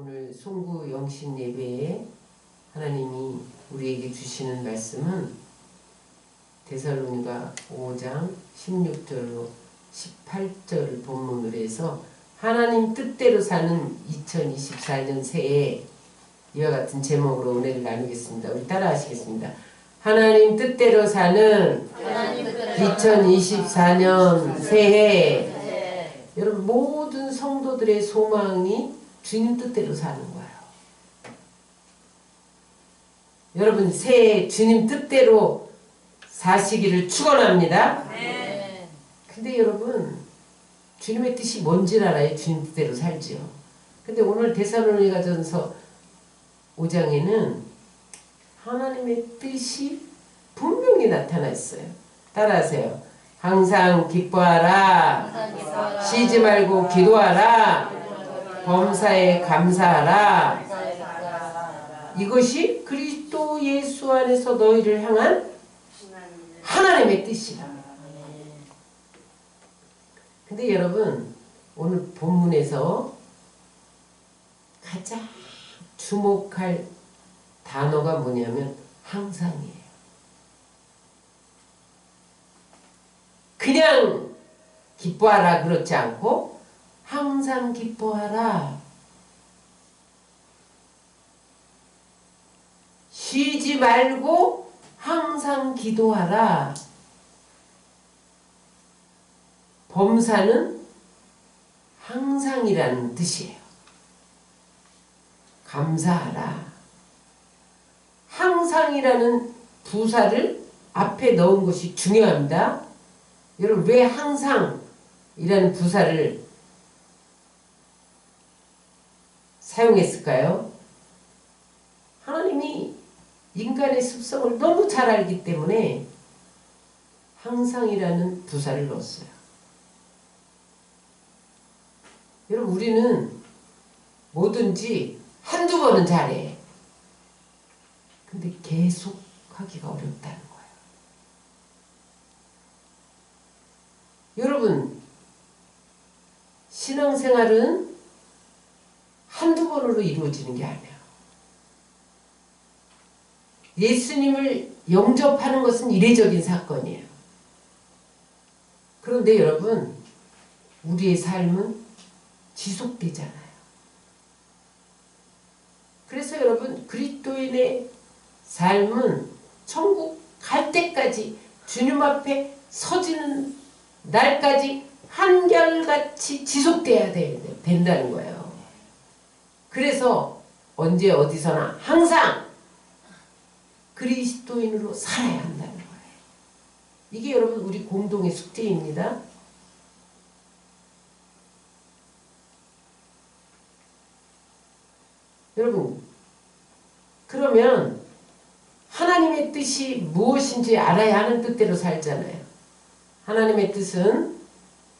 오늘 송구 영신 예배에 하나님이 우리에게 주시는 말씀은 데살로니가 5장 16절로 18절 본문으로 해서 하나님 뜻대로 사는 2024년 새해 이와 같은 제목으로 은혜를 나누겠습니다. 우리 따라 하시겠습니다. 하나님 뜻대로 사는 2024년 새해. 여러분 모든 성도들의 소망이 주님 뜻대로 사는 거예요. 여러분 새해 주님 뜻대로 사시기를 축원합니다. 근데 여러분 주님의 뜻이 뭔지 알아야 주님 뜻대로 살지요. 근데 오늘 데살로니가전서 5장에는 하나님의 뜻이 분명히 나타나 있어요. 따라하세요. 항상 기뻐하라. 쉬지 말고 기도하라. 범사에 감사하라. 이것이 그리스도 예수 안에서 너희를 향한 하나님의 뜻이다. 근데 여러분 오늘 본문에서 가장 주목할 단어가 뭐냐면 항상이에요. 그냥 기뻐하라 그렇지 않고 항상 기뻐하라. 쉬지 말고 항상 기도하라. 범사는 항상이라는 뜻이에요. 감사하라. 항상이라는 부사를 앞에 넣은 것이 중요합니다. 여러분 왜 항상이라는 부사를 사용했을까요? 하나님이 인간의 습성을 너무 잘 알기 때문에 항상이라는 부사를 넣었어요. 여러분 우리는 뭐든지 한두 번은 잘해. 근데 계속 하기가 어렵다는 거예요. 여러분 신앙생활은 한두 번으로 이루어지는 게 아니에요. 예수님을 영접하는 것은 이례적인 사건이에요. 그런데 여러분 우리의 삶은 지속되잖아요. 그래서 여러분 그리스도인의 삶은 천국 갈 때까지 주님 앞에 서지는 날까지 한결같이 지속돼야 된다는 거예요. 그래서 언제 어디서나 항상 그리스도인으로 살아야 한다는 거예요. 이게 여러분 우리 공동의 숙제입니다. 여러분 그러면 하나님의 뜻이 무엇인지 알아야 하는 뜻대로 살잖아요. 하나님의 뜻은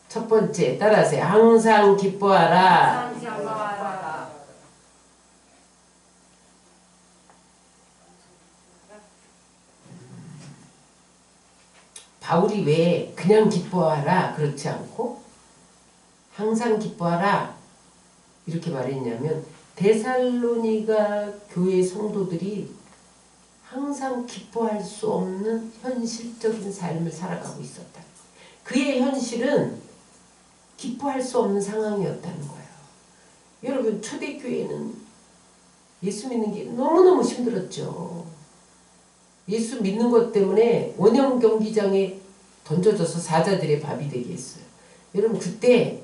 첫 번째 따라하세요. 항상 기뻐하라. 바울이 왜 그냥 기뻐하라 그렇지 않고 항상 기뻐하라 이렇게 말했냐면 데살로니가 교회 성도들이 항상 기뻐할 수 없는 현실적인 삶을 살아가고 있었다. 그의 현실은 기뻐할 수 없는 상황이었다는 거예요. 여러분 초대교회는 예수 믿는 게 너무너무 힘들었죠. 예수 믿는 것 때문에 원형 경기장에 던져져서 사자들의 밥이 되게 했어요. 여러분 그때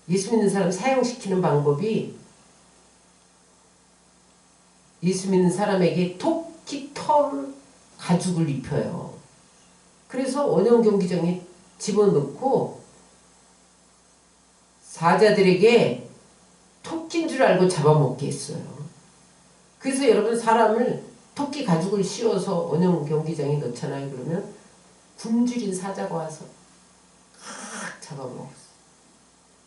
예수 믿는 사람 사형시키는 방법이 예수 믿는 사람에게 토끼 털 가죽을 입혀요. 그래서 원형 경기장에 집어넣고 사자들에게 토끼인 줄 알고 잡아먹게 했어요. 그래서 여러분 사람을 토끼 가죽을 씌워서 원형 경기장에 넣잖아요. 그러면 굶주린 사자가 와서 확 잡아먹었어요.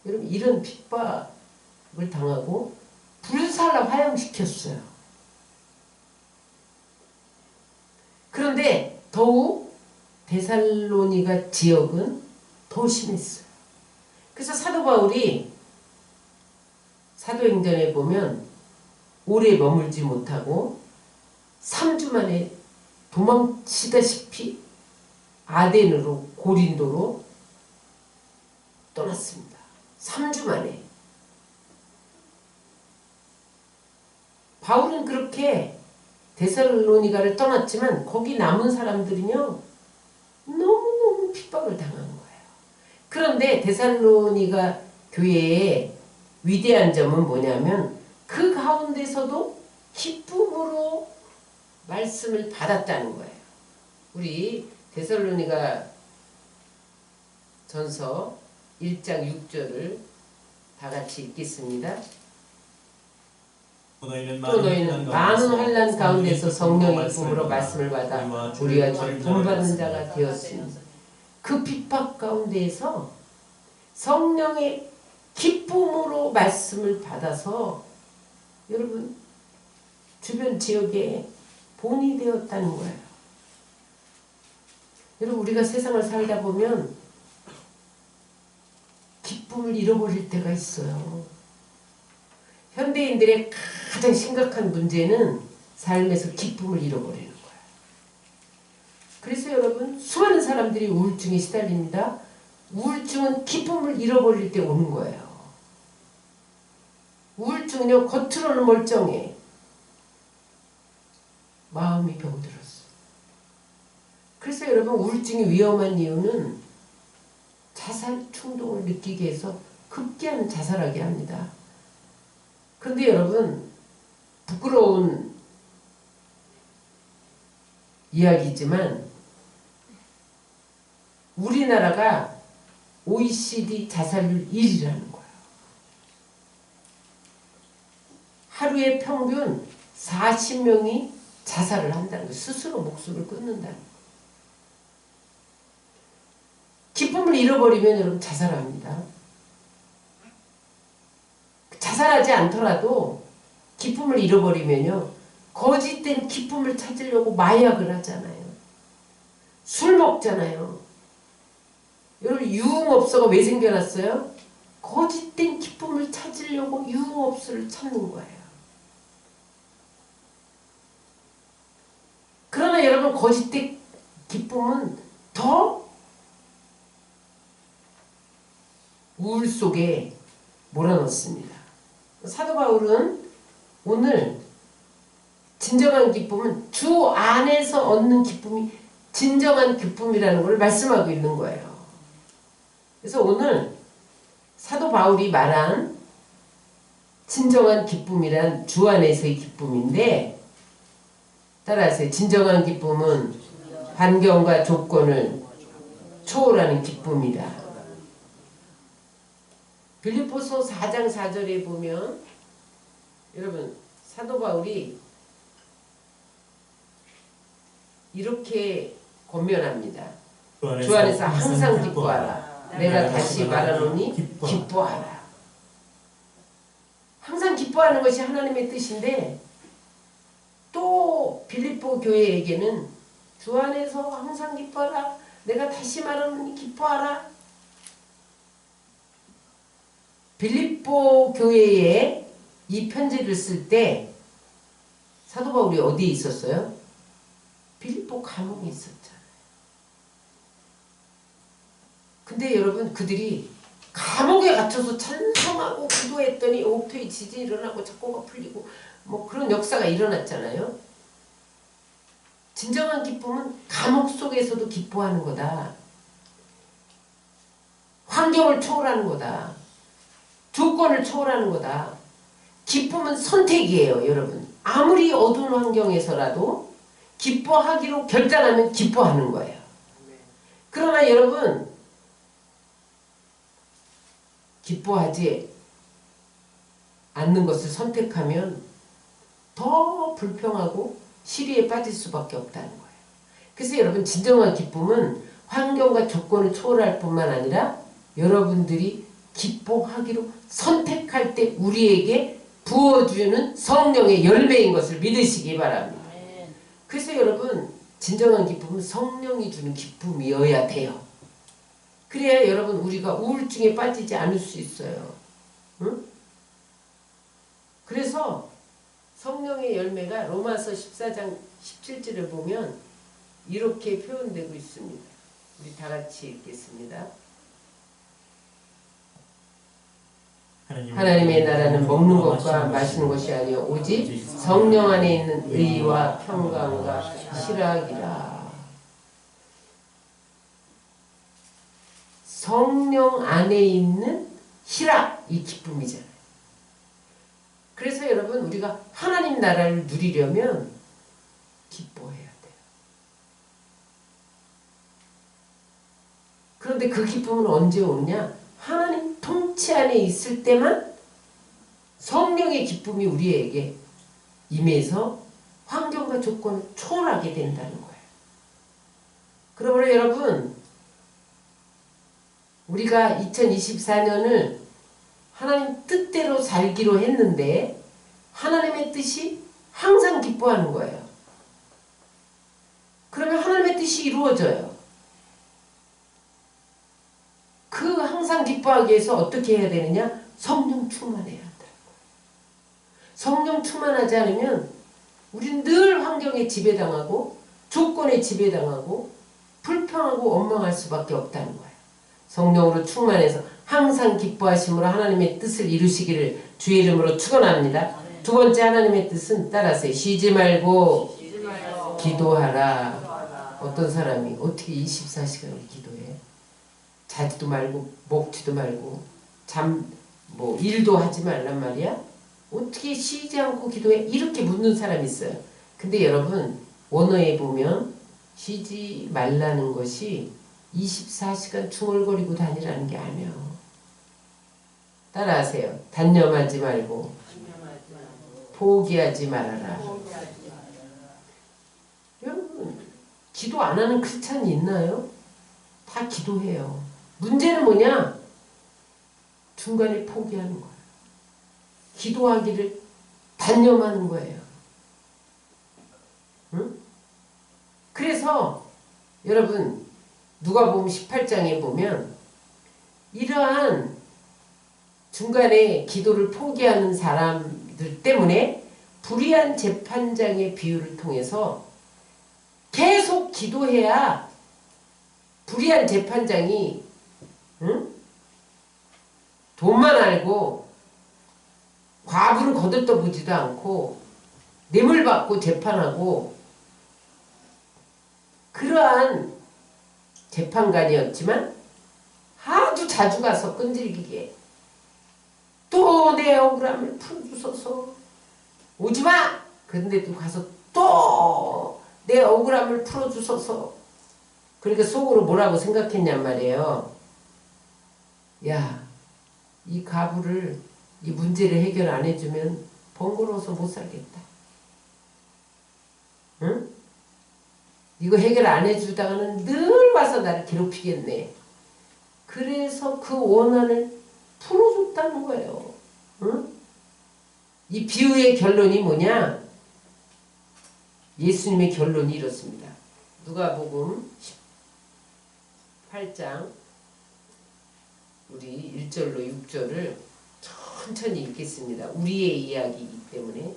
여러분 이런 핍박을 당하고 불살라 화형시켰어요. 그런데 더욱 데살로니가 지역은 더 심했어요. 그래서 사도 바울이 사도행전에 보면 오래 머물지 못하고 3주 만에 도망치다시피 아덴으로 고린도로 떠났습니다. 3주 만에. 바울은 그렇게 데살로니가를 떠났지만 거기 남은 사람들은요 너무너무 핍박을 당한 거예요. 그런데 데살로니가 교회의 위대한 점은 뭐냐면 그 가운데서도 기쁨으로 말씀을 받았다는 거예요. 우리 데살로니가 전서 1장 6절을 다 같이 읽겠습니다. 또 너희는 많은 환난 가운데서 성령의 기쁨으로 말씀을 받아 우리가 주 본받는 자가 되었으니 그 핍박 가운데에서 성령의 기쁨으로 말씀을 받아서 여러분 주변 지역에 본이 되었다는 거예요. 여러분 우리가 세상을 살다 보면 기쁨을 잃어버릴 때가 있어요. 현대인들의 가장 심각한 문제는 삶에서 기쁨을 잃어버리는 거예요. 그래서 여러분 수많은 사람들이 우울증에 시달립니다. 우울증은 기쁨을 잃어버릴 때 오는 거예요. 우울증은요 겉으로는 멀쩡해. 마음이 병들었어. 그래서 여러분 우울증이 위험한 이유는 자살 충동을 느끼게 해서 급기야는 자살하게 합니다. 그런데 여러분 부끄러운 이야기지만 우리나라가 OECD 자살률 1위라는 거예요. 하루에 평균 40명이 자살을 한다는 거예요. 스스로 목숨을 끊는다는 거예요. 기쁨을 잃어버리면 여러분 자살합니다. 자살하지 않더라도 기쁨을 잃어버리면요 거짓된 기쁨을 찾으려고 마약을 하잖아요. 술 먹잖아요. 여러분 유흥업소가 왜 생겨났어요? 거짓된 기쁨을 찾으려고 유흥업소를 찾는 거예요. 그러나 여러분 거짓된 기쁨은 더 우울 속에 몰아넣습니다. 사도 바울은 오늘 진정한 기쁨은 주 안에서 얻는 기쁨이 진정한 기쁨이라는 걸 말씀하고 있는 거예요. 그래서 오늘 사도 바울이 말한 진정한 기쁨이란 주 안에서의 기쁨인데 따라하세요. 진정한 기쁨은 환경과 조건을 초월하는 기쁨이다. 빌립보서 4장 4절에 보면 여러분 사도 바울이 이렇게 권면합니다. 주 안에서 항상 기뻐하라. 내가 다시 말하노니 기뻐하라. 항상 기뻐하는 것이 하나님의 뜻인데 또 빌립보 교회에게는 주 안에서 항상 기뻐하라. 내가 다시 말하노니 기뻐하라. 빌립보 교회에 이 편지를 쓸 때 사도 바울이 어디에 있었어요? 빌립보 감옥에 있었잖아요. 근데 여러분 그들이 감옥에 갇혀서 찬송하고 기도했더니 옥토에 지진이 일어나고 작고가 풀리고 뭐 그런 역사가 일어났잖아요. 진정한 기쁨은 감옥 속에서도 기뻐하는 거다. 환경을 초월하는 거다. 조건을 초월하는 거다. 기쁨은 선택이에요, 여러분. 아무리 어두운 환경에서라도 기뻐하기로 결단하면 기뻐하는 거예요. 그러나 여러분 기뻐하지 않는 것을 선택하면 더 불평하고 시리에 빠질 수밖에 없다는 거예요. 그래서 여러분 진정한 기쁨은 환경과 조건을 초월할 뿐만 아니라 여러분들이 기뻐하기로 선택할 때 우리에게 부어주는 성령의 열매인 것을 믿으시기 바랍니다. 그래서 여러분 진정한 기쁨은 성령이 주는 기쁨이어야 돼요. 그래야 여러분 우리가 우울증에 빠지지 않을 수 있어요. 응? 그래서 성령의 열매가 로마서 14장 17절에 보면 이렇게 표현되고 있습니다. 우리 다 같이 읽겠습니다. 하나님의 나라는 먹는 것과 마시는 것이 아니요 오직 성령 안에 있는 의와 평강과 희락이라. 성령 안에 있는 희락, 이 기쁨이잖아요. 그래서 여러분 우리가 하나님 나라를 누리려면 기뻐해야 돼요. 그런데 그 기쁨은 언제 오느냐? 하나님 통치 안에 있을 때만 성령의 기쁨이 우리에게 임해서 환경과 조건을 초월하게 된다는 거예요. 그러므로 여러분 우리가 2024년을 하나님 뜻대로 살기로 했는데 하나님의 뜻이 항상 기뻐하는 거예요. 그러면 하나님의 뜻이 이루어져요. 그 항상 기뻐하기 위해서 어떻게 해야 되느냐? 성령 충만해야 한다는 거예요. 성령 충만하지 않으면 우리는 늘 환경에 지배당하고 조건에 지배당하고 불평하고 원망할 수밖에 없다는 거예요. 성령으로 충만해서 항상 기뻐하심으로 하나님의 뜻을 이루시기를 주의 이름으로 축원합니다. 두 번째 하나님의 뜻은 따라서 쉬지 말고 기도하라. 어떤 사람이 어떻게 24시간을 기도해? 자지도 말고 먹지도 말고 일도 하지 말란 말이야? 어떻게 쉬지 않고 기도해? 이렇게 묻는 사람이 있어요. 근데 여러분 원어에 보면 쉬지 말라는 것이 24시간 중얼거리고 다니라는 게 아니에요. 따라하세요. 단념하지 말고 포기하지 말아라. 여러분 기도 안 하는 크리스찬이 있나요? 다 기도해요. 문제는 뭐냐? 중간에 포기하는 거예요. 기도하기를 단념하는 거예요. 응? 그래서 여러분 누가복음 18장에 보면 이러한 중간에 기도를 포기하는 사람들 때문에 불의한 재판장의 비유를 통해서 계속 기도해야 불의한 재판장이 돈만 알고 과부는 거들떠보지도 않고 뇌물 받고 재판하고 그러한 재판관이었지만 아주 자주 가서 끈질기게 또 내 억울함을 풀어주소서 오지마! 그런데도 가서 또 내 억울함을 풀어주소서. 그러니까 속으로 뭐라고 생각했냔 말이에요. 야, 이 가부를 이 문제를 해결 안 해주면 번거로워서 못 살겠다. 응? 이거 해결 안 해주다가는 늘 와서 나를 괴롭히겠네. 그래서 그 원한을 풀어줬다는 거예요. 응? 이 비유의 결론이 뭐냐? 예수님의 결론이 이렇습니다. 누가복음 18장 우리 1절로 6절을 천천히 읽겠습니다. 우리의 이야기이기 때문에.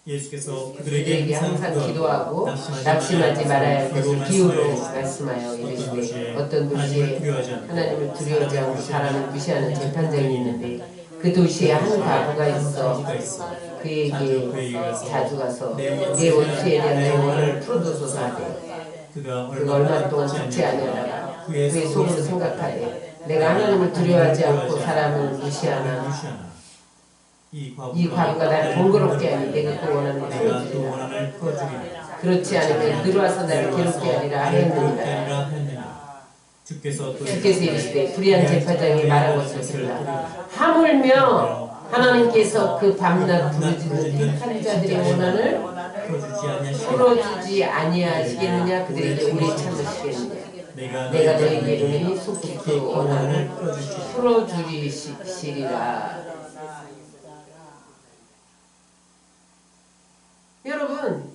예수께서 그들에게 항상 기도하고 낙심하지 말아야 할 것을 비유로 말씀하여 이르시되 어떤 도시에 하나님을 두려워하지 않고 사람을 무시하는 재판장이 있는데 그 도시에 한 과부가 있어 그에게 자주 가서 내 원수에 대한 내 원한을 풀어줘서 하되 그가 얼마 동안 죽지 아니하다가 그의 속으로 생각하되 내가 하나님을 두려워하지 않고 사람을 무시하나 이 과부가 나를 번거롭게 하니 내가 그 원한을 풀어주리라. 그렇지 않으면 들어와서 나를 괴롭게 하리라 하였느니라. 주께서 이르시되 불의한 재판장이 말한 것을 들으라. 하물며 하나님께서 그 밤낮 부르짖는 택한 자들의 원한을 풀어주지 아니하시겠느냐. 그들에게 오래 참으시겠느냐. 내가 너희에게 이르노니 속히 그 원한을 풀어주시리라. 여러분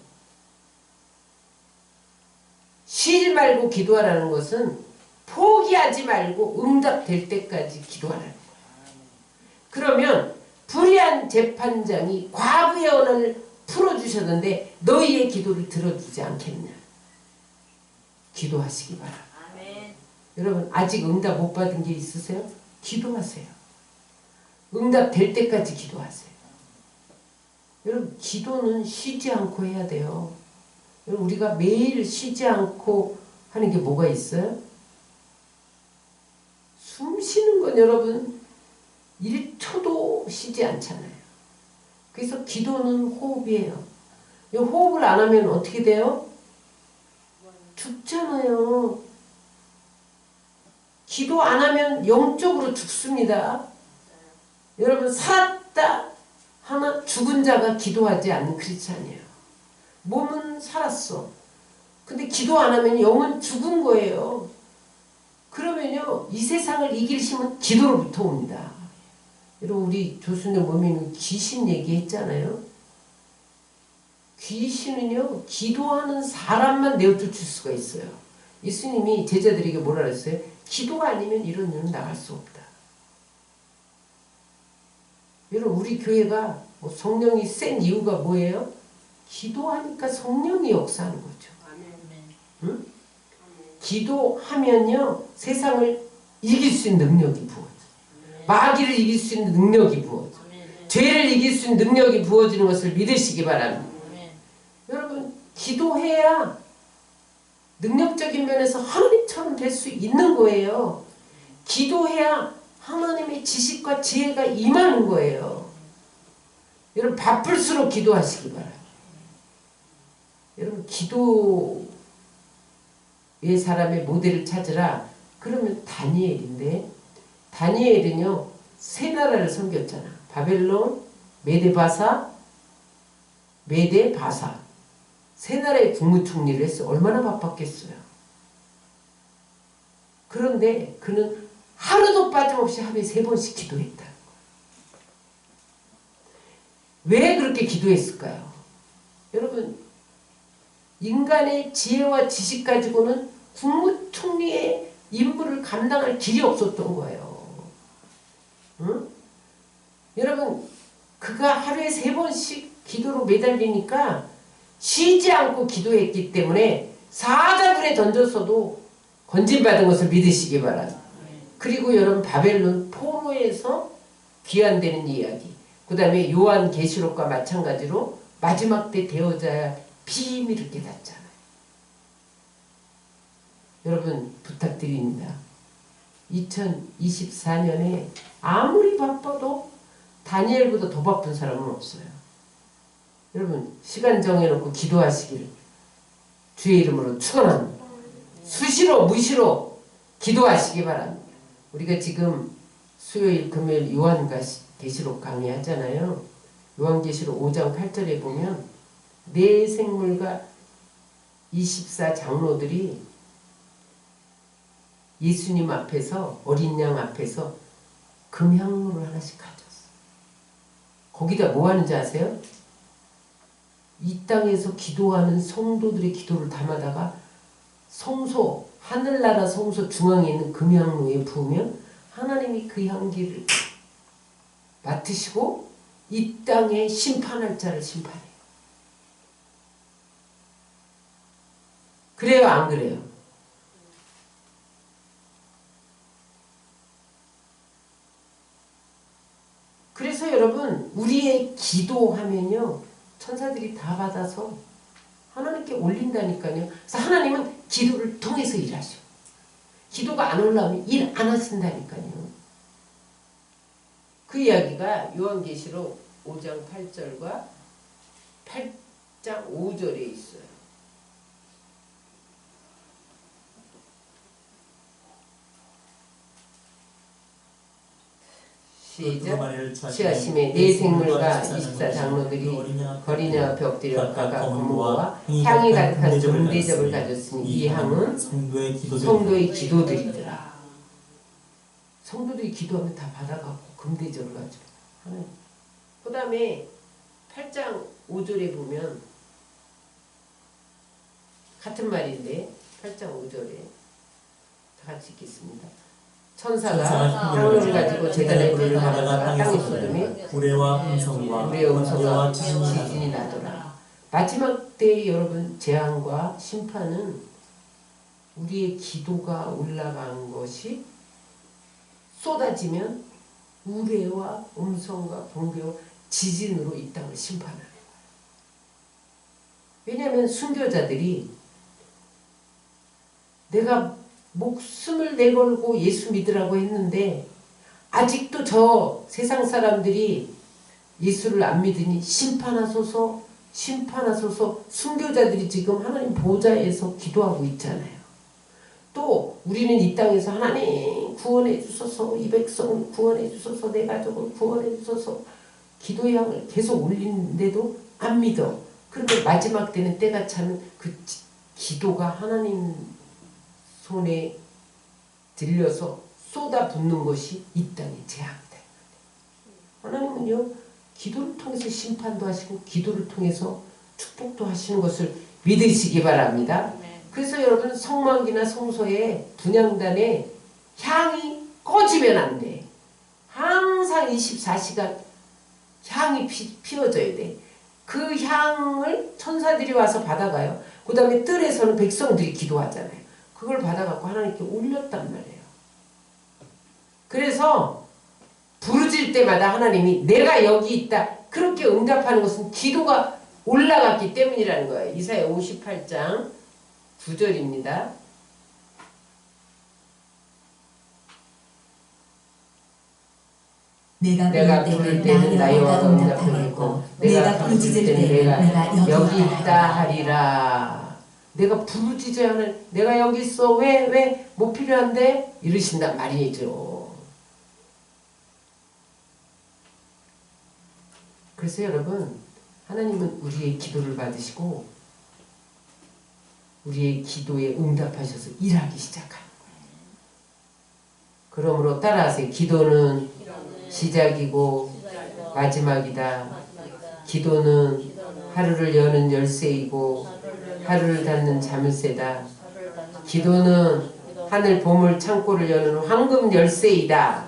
쉬지 말고 기도하라는 것은 포기하지 말고 응답될 때까지 기도하라는 거예요. 그러면 재판장이 과거의 언어를 풀어주셨는데 너희의 기도를 들어주지 않겠냐. 기도하시기 바랍니다. 아멘. 여러분 아직 응답 못 받은 게 있으세요? 기도하세요. 응답 될 때까지 기도하세요. 여러분 기도는 쉬지 않고 해야 돼요. 여러분 우리가 매일 쉬지 않고 하는 게 뭐가 있어요? 숨 쉬는 건 여러분 1초도 쉬지 않잖아요. 그래서 기도는 호흡이에요. 이 호흡을 안 하면 어떻게 돼요? 죽잖아요. 기도 안 하면 영적으로 죽습니다. 여러분 살았다 하나 죽은 자가 기도하지 않는 크리스찬이에요. 몸은 살았어. 근데 기도 안 하면 영은 죽은 거예요. 그러면요 이 세상을 이길 힘은 기도로부터 옵니다. 여러분 우리 조수님 몸에는 귀신 얘기했잖아요. 귀신은요 기도하는 사람만 내어쫓을 수가 있어요. 예수님이 제자들에게 뭐라 그랬어요? 기도가 아니면 이런 일은 나갈 수 없다. 여러분 우리 교회가 성령이 센 이유가 뭐예요? 기도하니까 성령이 역사하는 거죠. 응? 기도하면요 세상을 이길 수 있는 능력이 부어져요. 마귀를 이길 수 있는 능력이 부어져요. 죄를 이길 수 있는 능력이 부어지는 것을 믿으시기 바랍니다. 여러분 기도해야 능력적인 면에서 하나님처럼 될 수 있는 거예요. 기도해야 하나님의 지식과 지혜가 임하는 거예요. 여러분 바쁠수록 기도하시기 바랍니다. 여러분 기도의 사람의 모델을 찾으라. 그러면 다니엘인데 다니엘은요 세 나라를 섬겼잖아. 바벨론, 메데바사, 메데바사 세 나라의 국무총리를 했어. 얼마나 바빴겠어요. 그런데 그는 하루도 빠짐없이 하루에 3번씩 기도했다. 왜 그렇게 기도했을까요? 여러분 인간의 지혜와 지식 가지고는 국무총리의 임무를 감당할 길이 없었던 거예요. 응? 여러분 그가 하루에 3번씩 기도로 매달리니까 쉬지 않고 기도했기 때문에 사자굴에 던졌어도 건진받은 것을 믿으시기 바랍니다. 그리고 여러분 바벨론 포로에서 귀환되는 이야기, 그 다음에 요한계시록과 마찬가지로 마지막 때 되어져야 비밀을 깨닫잖아요. 여러분 부탁드립니다. 2024년에 아무리 바빠도 다니엘보다 더 바쁜 사람은 없어요. 여러분 시간 정해놓고 기도하시기를 주의 이름으로 축원합니다. 수시로 무시로 기도하시기 바랍니다. 우리가 지금 수요일 금요일 요한계시록 강의하잖아요. 요한계시록 5장 8절에 보면 네 생물과 24 장로들이 예수님 앞에서 어린 양 앞에서 금향로를 하나씩 가졌어. 거기다 뭐 하는지 아세요? 이 땅에서 기도하는 성도들의 기도를 담아다가 성소, 하늘나라 성소 중앙에 있는 금향로에 부으면 하나님이 그 향기를 맡으시고 이 땅에 심판할 자를 심판해요. 그래요, 안 그래요? 그래서 여러분 우리의 기도하면요 천사들이 다 받아서 하나님께 올린다니까요. 그래서 하나님은 기도를 통해서 일하셔. 기도가 안 올라오면 일 안 하신다니까요. 그 이야기가 요한계시록 5장 8절과 8장 5절에 있어요. 시작. 취하심에 네 생물과 24 장로들이 거리녀 앞에 엎드려 각각 검은고와 향이 가득한 금대접을 가졌으니 이 향은 성도의 기도들이더라. 성도들이 기도하면 다 받아갖고 금대접을 가지고 하나님. 그 다음에 8장 5절에 보면 같은 말인데 8장 5절에 다 같이 읽겠습니다. 천사가 향로를 가지고 제단에 들어가다가 땅에 쏟으며 우레와 음성과 우레와 지진이 지진이 나더라. 마지막 때 여러분 재앙과 심판은 우리의 기도가 올라간 것이 쏟아지면 우레와 음성과 번개와 지진으로 이 땅을 심판하는 거예요. 왜냐하면 순교자들이 내가 목숨을 내걸고 예수 믿으라고 했는데 아직도 저 세상 사람들이 예수를 안 믿으니 심판하소서 심판하소서 순교자들이 지금 하나님 보좌에서 기도하고 있잖아요. 또 우리는 이 땅에서 하나님 구원해 주소서 이 백성을 구원해 주소서 내 가족을 구원해 주소서 기도의 향을 계속 올리는데도 안 믿어. 그런데 마지막 때는 때가 차면 그 기도가 하나님 손에 들려서 쏟아붓는 것이 이 땅의 재앙이다. 하나님은요 기도를 통해서 심판도 하시고 기도를 통해서 축복도 하시는 것을 믿으시기 바랍니다. 그래서 여러분 성막이나 성소에 분향단에 향이 꺼지면 안 돼. 항상 24시간 향이 피워져야 돼. 그 향을 천사들이 와서 받아가요. 그 다음에 뜰에서는 백성들이 기도하잖아요. 그걸 받아갖고 하나님께 올렸단 말이에요. 그래서 부르질 때마다 하나님이 내가 여기 있다 그렇게 응답하는 것은 기도가 올라갔기 때문이라는 거예요. 이사야 58장 9절입니다. 내가 부를 때는 나 여호와가 응답하겠고 내가 부르짖을 때는 내가 여기 있다 하리라. 내가 부르짖어야 하는 내가 여기 있어 왜 뭐 필요한데 이러신단 말이죠. 그래서 여러분 하나님은 우리의 기도를 받으시고 우리의 기도에 응답하셔서 일하기 시작하는 거예요. 그러므로 따라하세요. 기도는 시작이고 마지막이다. 기도는 하루를 여는 열쇠이고 하루를 닫는 자물쇠다. 기도는 하늘 보물 창고를 여는 황금 열쇠이다.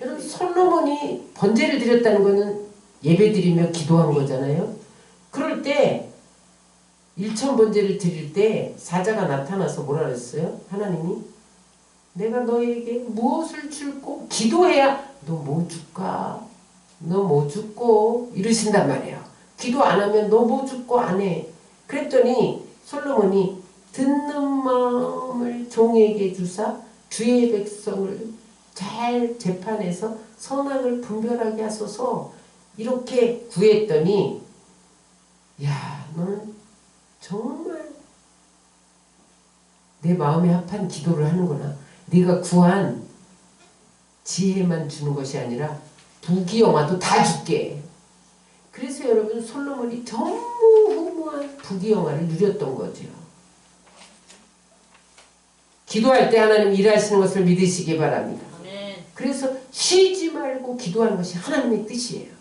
여러분 솔로몬이 번제를 드렸다는 것은 예배드리며 기도한 거잖아요. 그럴 때 일천 번제를 드릴 때 사자가 나타나서 뭐라 그랬어요? 하나님이 내가 너에게 무엇을 줄고 기도해야 너 뭐 줄까? 너 뭐 줄고? 이러신단 말이에요. 기도 안 하면 너 뭐 줄고 안 해. 그랬더니 솔로몬이 듣는 마음을 종에게 주사 주의 백성을 잘 재판해서 선악을 분별하게 하소서 이렇게 구했더니 야 너는 정말 내 마음에 합한 기도를 하는구나. 네가 구한 지혜만 주는 것이 아니라 부귀영화도 다 줄게. 그래서 여러분 솔로몬이 전무후무한 부귀영화를 누렸던 거죠. 기도할 때 하나님 일하시는 것을 믿으시기 바랍니다. 그래서 쉬지 말고 기도하는 것이 하나님의 뜻이에요.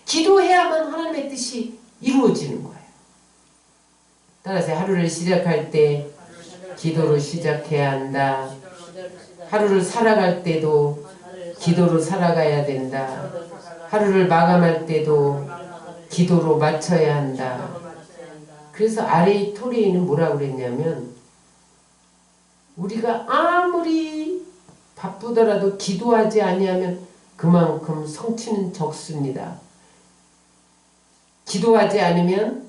기도해야만 하나님의 뜻이 이루어지는 거예요. 따라서 하루를 시작할 때 기도로 시작해야 한다. 하루를 살아갈 때도 기도로 살아가야 된다. 하루를 마감할 때도 기도로 마쳐야 한다. 그래서 아래의 토리에는 뭐라고 그랬냐면 우리가 아무리 바쁘더라도 기도하지 아니하면 그만큼 성취는 적습니다. 기도하지 않으면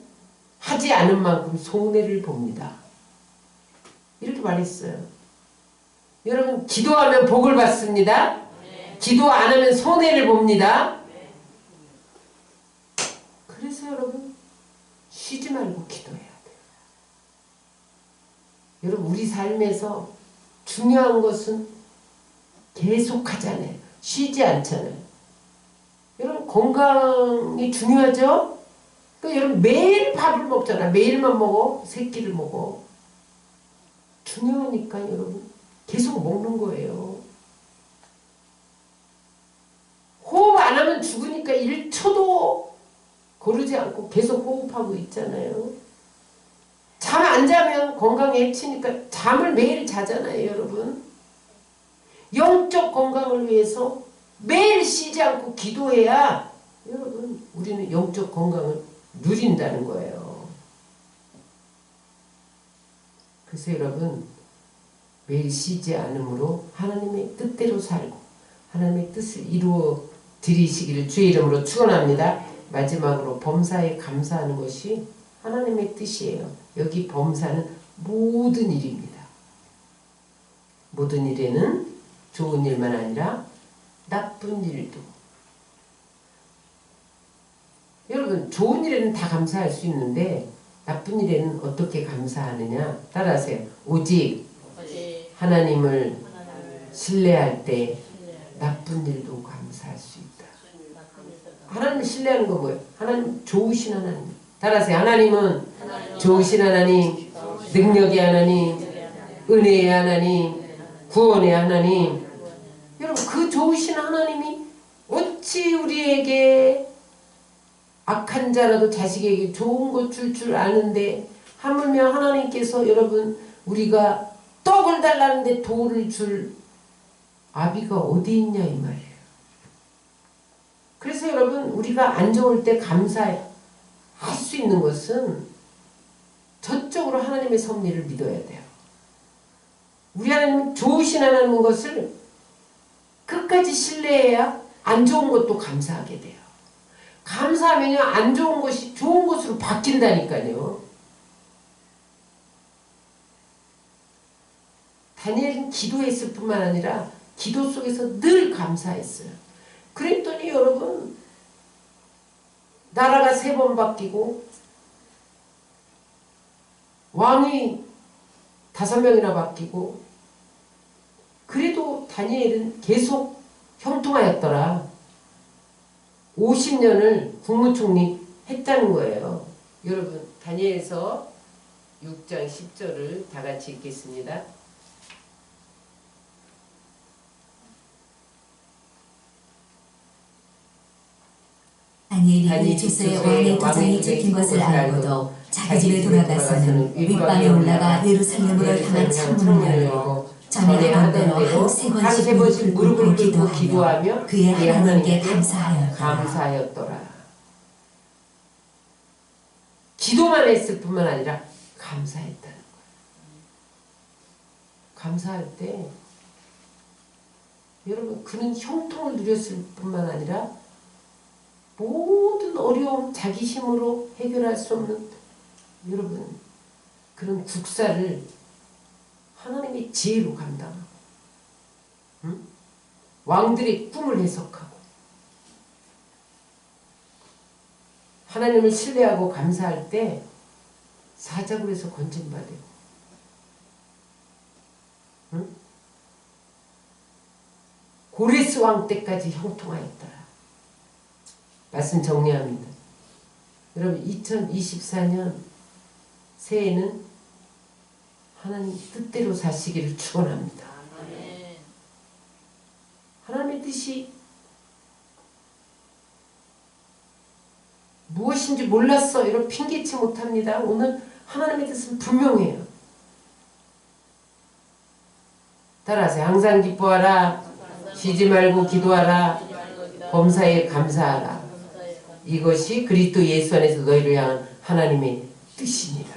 하지 않은 만큼 손해를 봅니다. 이렇게 말했어요. 여러분 기도하면 복을 받습니다. 기도 안 하면 손해를 봅니다. 그래서 여러분 쉬지 말고 기도해야 돼요. 여러분 우리 삶에서 중요한 것은 계속 하잖아요. 쉬지 않잖아요. 여러분 건강이 중요하죠? 그러니까 여러분 매일 밥을 먹잖아. 매일만 먹어. 세 끼를 먹어. 중요하니까 여러분 계속 먹는 거예요. 호흡 안 하면 죽으니까 1초도 거르지 않고 계속 호흡하고 있잖아요. 잠 안 자면 건강에 해치니까 잠을 매일 자잖아요, 여러분. 영적 건강을 위해서 매일 쉬지 않고 기도해야 여러분 우리는 영적 건강을 누린다는 거예요. 그래서 여러분 매일 쉬지 않음으로 하나님의 뜻대로 살고 하나님의 뜻을 이루어 드리시기를 주의 이름으로 축원합니다. 마지막으로 범사에 감사하는 것이 하나님의 뜻이에요. 여기 범사는 모든 일입니다. 모든 일에는 좋은 일만 아니라 나쁜 일도. 여러분 좋은 일에는 다 감사할 수 있는데 나쁜 일에는 어떻게 감사하느냐 따라하세요. 오직 하나님을 신뢰할 때 나쁜 일도 감사할 수 있다. 하나님을 신뢰하는 건 뭐예요? 하나님 좋으신 하나님. 따라하세요. 하나님은 좋으신 하나님, 능력의 하나님, 은혜의 하나님, 구원의 하나님. 여러분 그 좋으신 하나님이 어찌 우리에게 악한 자라도 자식에게 좋은 것 줄 아는데 하물며 하나님께서 여러분 우리가 떡을 달라는데 돌을 줄 아비가 어디 있냐 이 말이에요. 그래서 여러분 우리가 안 좋을 때 감사할 수 있는 것은 전적으로 하나님의 섭리를 믿어야 돼요. 우리 하나님은 좋으신 하나님인 것을 끝까지 신뢰해야 안 좋은 것도 감사하게 돼요. 감사하면요 안 좋은 것이 좋은 것으로 바뀐다니까요. 다니엘은 기도했을 뿐만 아니라 기도 속에서 늘 감사했어요. 그랬더니 여러분 나라가 3번 바뀌고 왕이 5명이나 바뀌고 그래도 다니엘은 계속 형통하였더라. 50년을 국무총리 했다는 거예요. 여러분 다니엘서 6장 10절을 다 같이 읽겠습니다. 다니엘이 주소의 왕의 도장이 찍힌 것을 알고도 자기 집에 돌아가서는 윗방에 올라가 예루살렘으로 향한 창문을 열고 전에 하던 대로 한 세 번씩 무릎을 꿇고 기도하며 그의 하나님께 감사하였더라. 기도만 했을 뿐만 아니라 감사했다는 거예요. 감사할 때 여러분 그는 형통을 누렸을 뿐만 아니라 모든 어려움 자기 힘으로 해결할 수 없는 여러분 그런 국사를 하나님의 지혜로 감당하고 왕들의 꿈을 해석하고 하나님을 신뢰하고 감사할 때 사자굴에서 건진받아요. 고레스 왕 때까지 형통하였더라. 말씀 정리합니다. 여러분 2024년 새해에는 하나님 뜻대로 사시기를 축원합니다. 하나님의 뜻이 무엇인지 몰랐어 이런 핑계치 못합니다. 오늘 하나님의 뜻은 분명해요. 따라하세요. 항상 기뻐하라. 쉬지 말고 기도하라. 범사에 감사하라. 이것이 그리스도 예수 안에서 너희를 향한 하나님의 뜻입니다.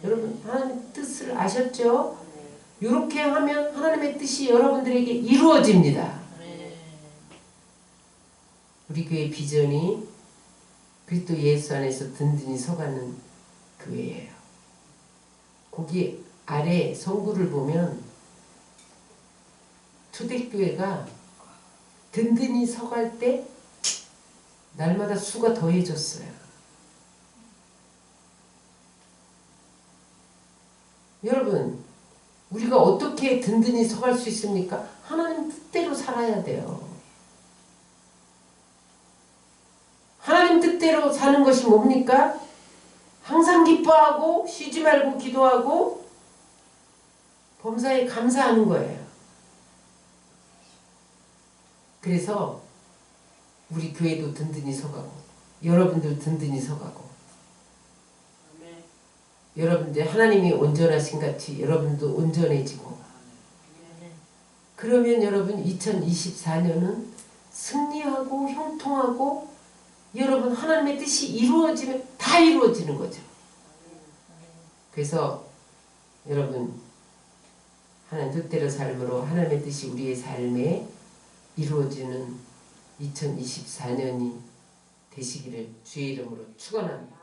여러분 하나님의 뜻을 아셨죠? 이렇게 하면 하나님의 뜻이 여러분들에게 이루어집니다. 우리 교회 비전이 그리스도 예수 안에서 든든히 서가는 교회예요. 거기 아래 성구를 보면 초대교회가 든든히 서갈 때 날마다 수가 더해졌어요. 여러분 우리가 어떻게 든든히 서갈 수 있습니까? 하나님 뜻대로 살아야 돼요. 하나님 뜻대로 사는 것이 뭡니까? 항상 기뻐하고 쉬지 말고 기도하고 범사에 감사하는 거예요. 그래서 우리 교회도 든든히 서가고 여러분들 든든히 서가고 여러분들 하나님이 온전하신 같이 여러분도 온전해지고, 그러면 여러분 2024년은 승리하고 형통하고 여러분 하나님의 뜻이 이루어지면 다 이루어지는 거죠. 그래서 여러분 하나님 뜻대로 삶으로 하나님의 뜻이 우리의 삶에 이루어지는 2024년이 되시기를 주의 이름으로 축원합니다.